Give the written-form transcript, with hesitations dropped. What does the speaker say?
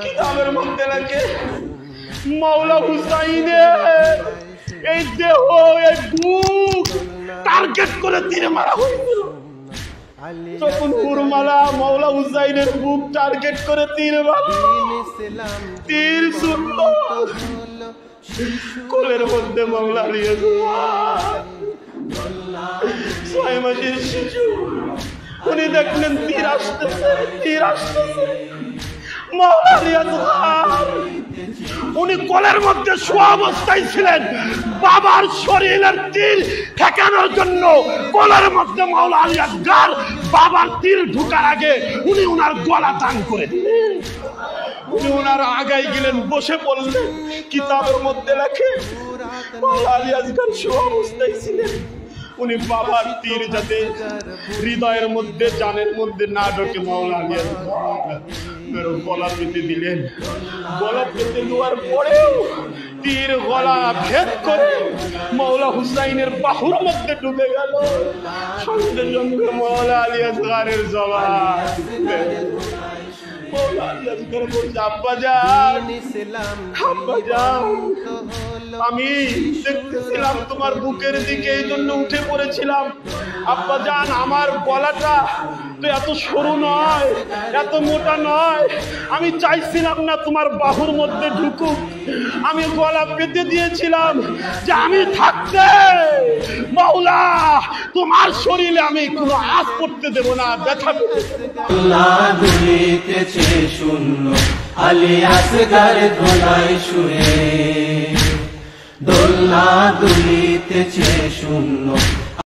কিতাবের মধ্যে লেখে মাওলা হুসাইনের এই দেহ এই বুক টার্গেট করে তীর মারা হয়েছিল। যখন হুরমালা মাওলা হুসাইনের বুক টার্গেট করে তীর মারা, তীর শুনল কোলের মধ্যে মাওলা নিয়ে 6 মাসের শিশু। উনি দেখলেন তীর আসতেছে, তীর আসতেছে। মাওলা রিয়াজুল্লাহ উনি কোলের মধ্যে শোয়া অবস্থায় ছিলেন। বাবার শরীরের তীর ঠেকানোর জন্য কোলের মধ্যে মাওলা আলী আসগর বাবার তীর ঢুকার আগে উনি ওনার গলা টান করে দিলেন। উনি ওনার আগায় গেলেন, বসে পড়লেন। কিতাবের মধ্যে লেখে মাওলা আলী আসগর শোয়া অবস্থায় ছিলেন। উনি বাবার তীর যাতে হৃদয়ের মধ্যে জানের মধ্যে না ঢোকে মাওলা আলী আসগর গলা পেতে দিলেন। গলা পেতে দেওয়ার পরেও তীর গলা ভেদ করে মাওলা হুসাইনের বাহুর মধ্যে ডুবে গেল। সঙ্গে সঙ্গে মাওলা আলী আসগরের জবান আমি দেখতেছিলাম তোমার বুকের দিকে, এই জন্য উঠে পড়েছিলাম। আব্বা জান আমার গলাটা তো এত সরু নয়, এত মোটা নয়, আমি চাইছিলাম না তোমার বাহুর মধ্যে ঢুকুক। আমি গলা পেতে দিয়েছিলাম যে আমি থাকতে মাওলা তোমার শরীরে আমি কোনো আঁচ পড়তে দেব না, ব্যথা দুলিতেছে শূন্য আলী আসগর ধোলাই শুয়ে, দোলনা দুলিতেছে শূন্য।